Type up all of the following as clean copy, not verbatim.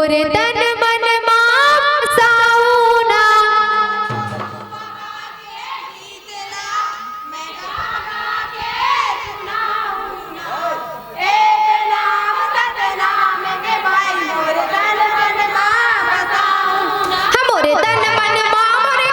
मोरे तन मन मां साऊना मोरे तन मन मां मोरे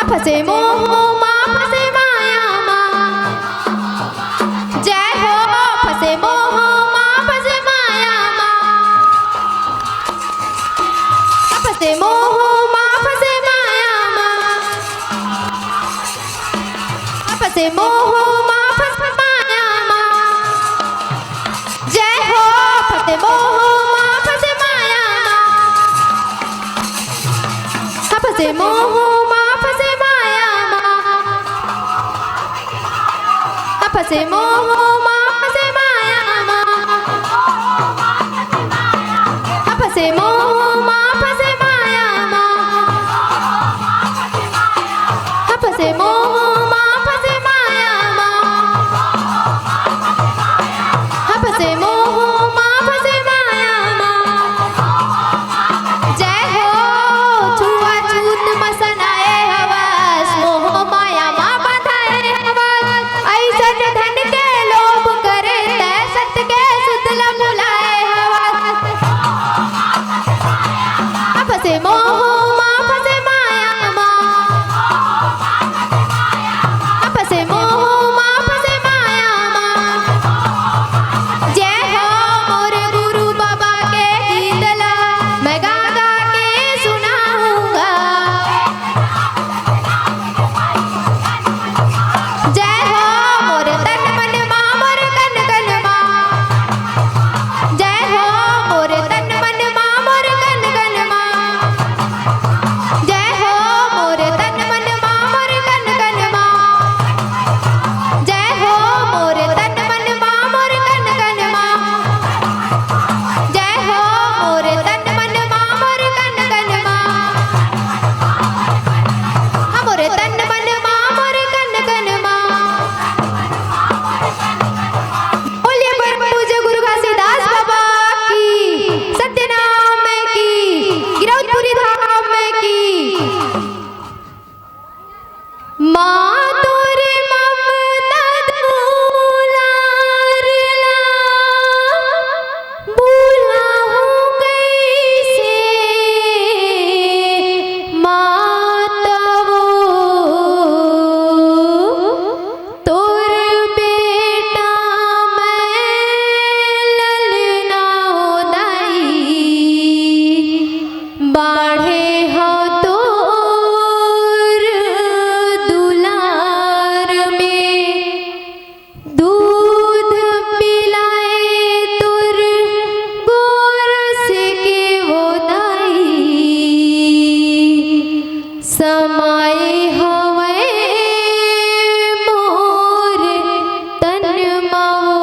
फसे मोह माँ फसे माया माँ जय हो फसे मोह माँ फसे माया माँ फसे मोह माँ फसे माया माँ फसे मोह माँ फसे माया माँ जय हो फसे मोह माँ फसे माया माँ फसे मोह माँ फसे माया माँ फसे मोह माँ फसे माया माँ फसे मोह माँ फसे माया माँ फसे मोह माँ फसे माया माँ फसे मोह माँ फसे माया माँ जय हो छुआछूत मसनाए हवस मोह माया माँ बाधाए हवस ऐसन धन के लोभ करे तै सत के सुतल भुलाए हवस फसे मोह माँ फसे माया माँ फसे मोह माँ फसे माया माँ जय हो मोरे गुरु बाबा के गीत ला मैं गा गा के सुनाऊंगा जय हो मोरे तन मन माँ मोरे कन कन माँ जय हो मोरे तन मन माँ मोरे कन कन माँ जय हो मोरे तन मन माँ मोरे कन कन माँ जय हो मोरे तन मन माँ मोरे कन कन माँ जय हो मोरे तन मन माँ मोरे कन कन माँ मोरे तन मन माँ मोरे कन कन माँ बोलिए परम पूज्य गुरु घासीदास बाबा की सत्यनाम की गिरौदपुरी धाम की माँ तोर ममता दुलारला बुलाऊं कैसे मातवो तोर बेटा मैं ललना दाई बाढ़े हो तोर दुलार में दूध पिलाए तुर गोरस के वो दाई समाए हवे मोर तन माओ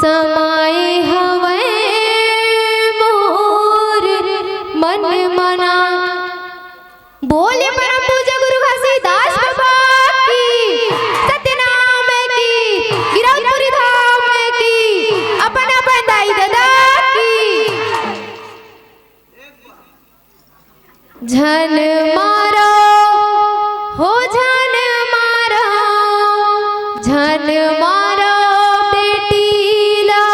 समाए हवे मोर मन मना बोले परम पूज्य गुरु घासीदास बाबा की सत्यनाम की गिरौदपुरी धाम की अपन अपन दाई दादा की झन मारो हो झन मारो बेटीला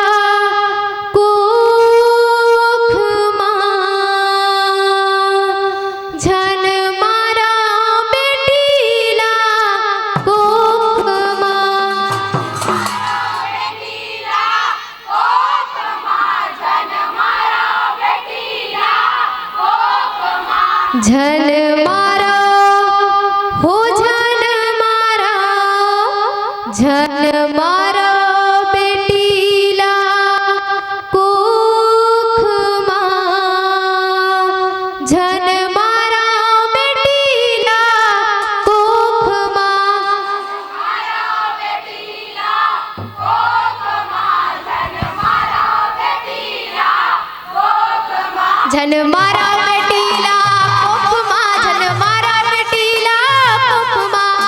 कुख माँ झन मारो बेटीला कुख माँ झन मारो हो झन मारो बेटीला कुख माँ झन मारो बेटीला कुख माँ झन मारा बेटीला कुख माँ झन मारा बेटीला कुख माँ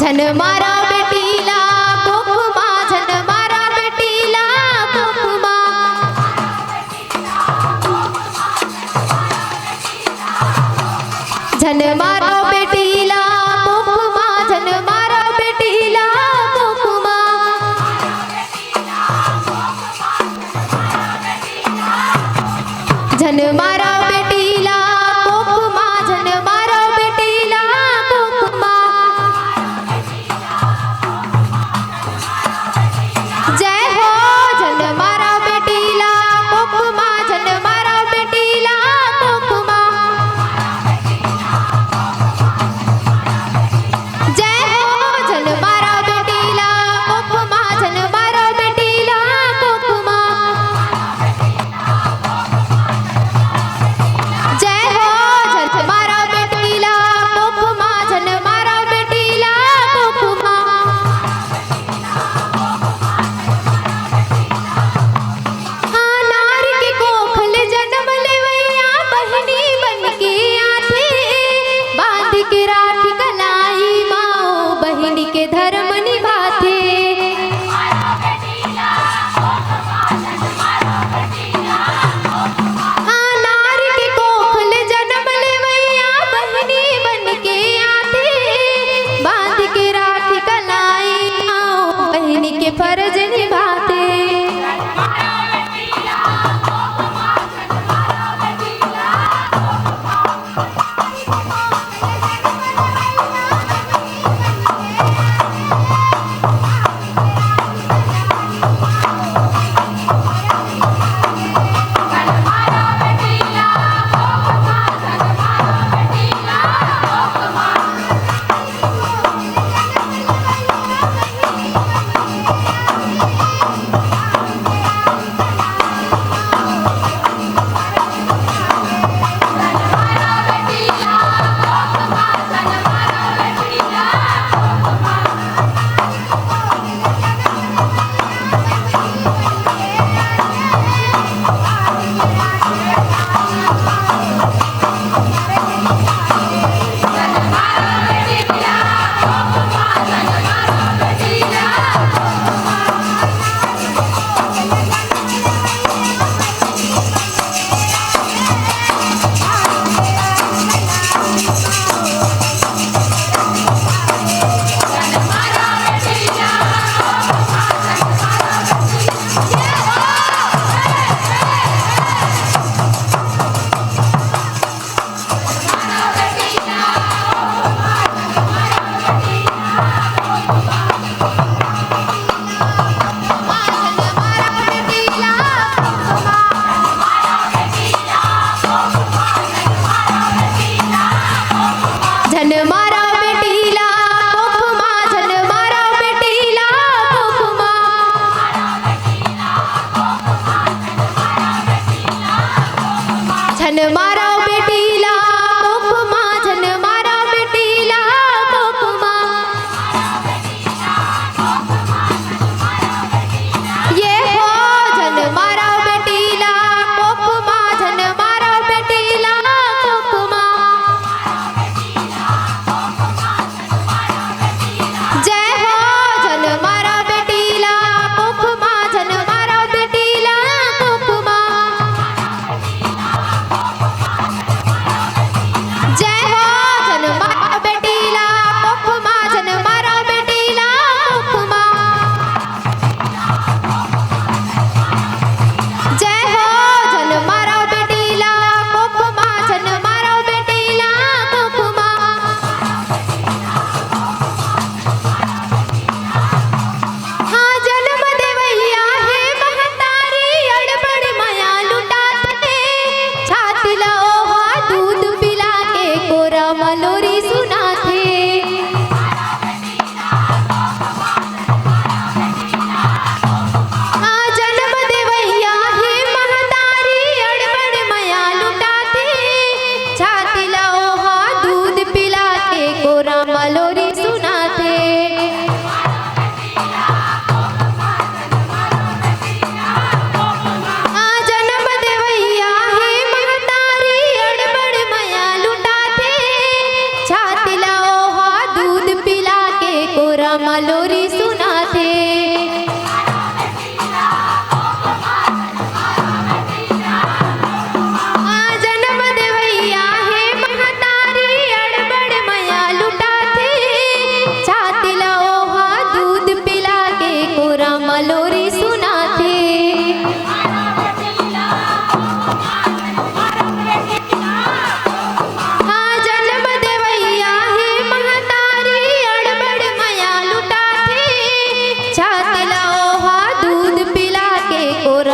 झन मारा बेटीला कुख माँ झन मारा बेटीला कुख माँ झन मारा बेटीला कुख माँ झन मारा बेटीला कुख माँ झन मारा बेटीला कोकमा झन मारा बेटीला कोकमा जय हो झन मारा बेटीला कोकमा झन मारा बेटीला कोकमा जय हो झन मारा बेटीला कोकमा झन मारा बेटीला कोकमा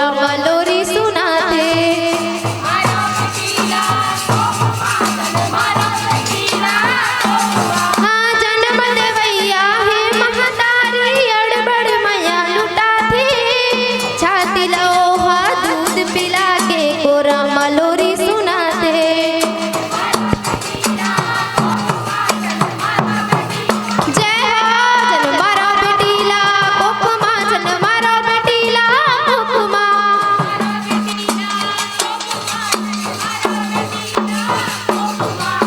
कोरा मलोरी सुनाते। हाँ जन्म देवैया हे महतारी अड़बड़ मैया लुटाती, छाती लोहा दूध पिला के कोरा मलोरी सुनाते। जय हो जन्मारा बेटीला कोकमा, जन्मारा बेटीला कोकमा।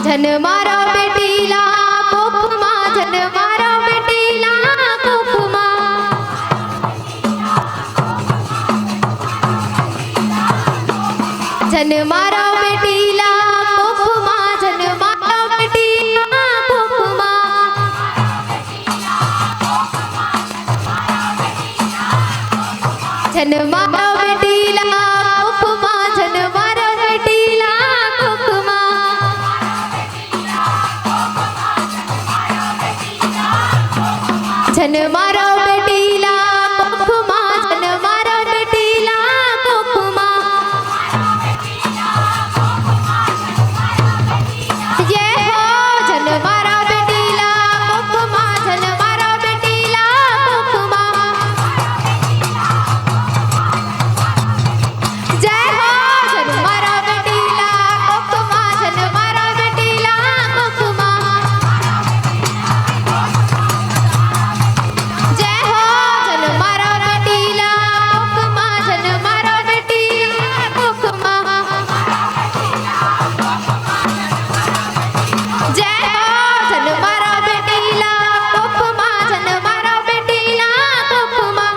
जन्मारा बेटीला कोकमा, जन्मारा बेटीला कोकमा। जन्मारा बेटीला कोकमा, जन्मारा बेटीला कोकमा। जन्मारा बेटीला कोकमा, जन्मारा बेटीला कोकमा। जन्मारा बेटीला कोकमा, जन्मारा बेटीला कोकमा। ये हो जन्मारा बेटीला कोकमा, जन्मारा बेटीला कोकमा। जय हो जन्मारा बेटीला कोकमा, जन्मारा बेटीला कोकमा। जय हो जन्मारा बेटीला कोकमा, जन्मारा बेटीला कोकमा। जय हो जन्मारा बेटीला कोकमा, जन्मारा बेटीला कोकमा।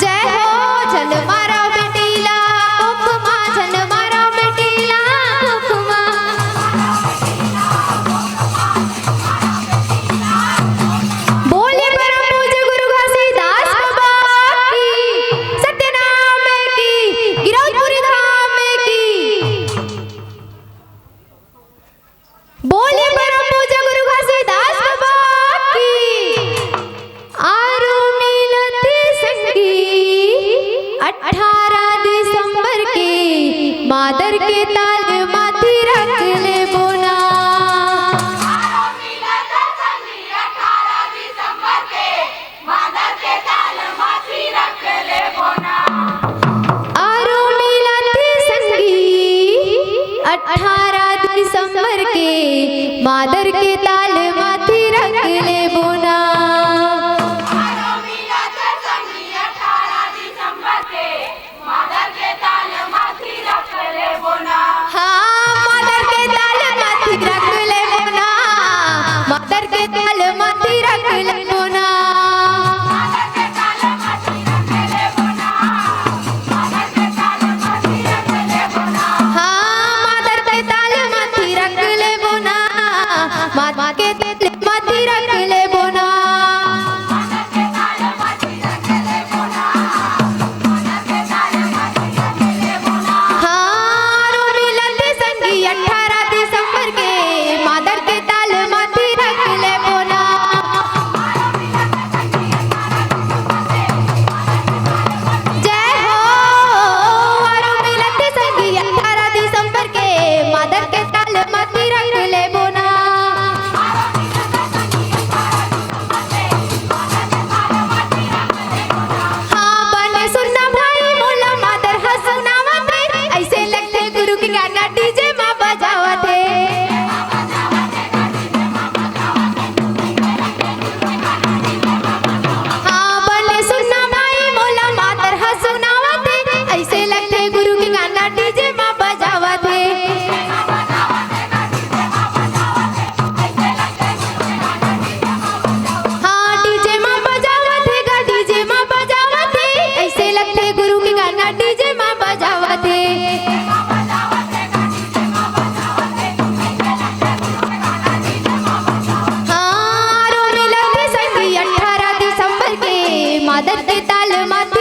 जय हो जन्मारा बेटीला कोकमा, जन्मारा बेटीला कोकमा। बोले परम पूज्य गुरु घासीदास बाबा की, सत्यनाम की, गिरौदपुरी धाम की। बोले परम पूज्य गुरु घासीदास बाबा की। आरु मिलते संगी 18 दिसंबर के, मादर के ताल माथी रख ले बोना। आरु मिलते संगी 18 दिसंबर के, मादर के ताल माथी रख ले बोना। हाँ मादर के ताल माथी रख ले बोना, मादर के ताल माथी रख ले बोना। हाँ मादर के ताल माथी रख ले बोना, माता के ताल माथी रख ले बोना। हाँ रो मिलते संगी 18 दिसंबर के, मादर के ताल माथी रख ले बोना। जय हो रो मिलते संगी 18 दिसंबर के, मादर के ताल माथी रख ले बोना। हाँ बने सुनना भाई मोला मादर हंसनावत है, ऐसे लगते गुरु की गाना डीजे माँ बजावत है। हाँ बने सुनना भाई मोला मादर हंसनावत है, ऐसे लगते गुरु की गाना डीजे माँ बजावत है। हाँ डीजे माँ बजावत है गा, डीजे माँ बजावत है, ऐसे लगते गुरु की गाना डीजे माँ बजावत है। हाँ रो मिलते संगी 18 दिसंबर के, मादर के ताल माथी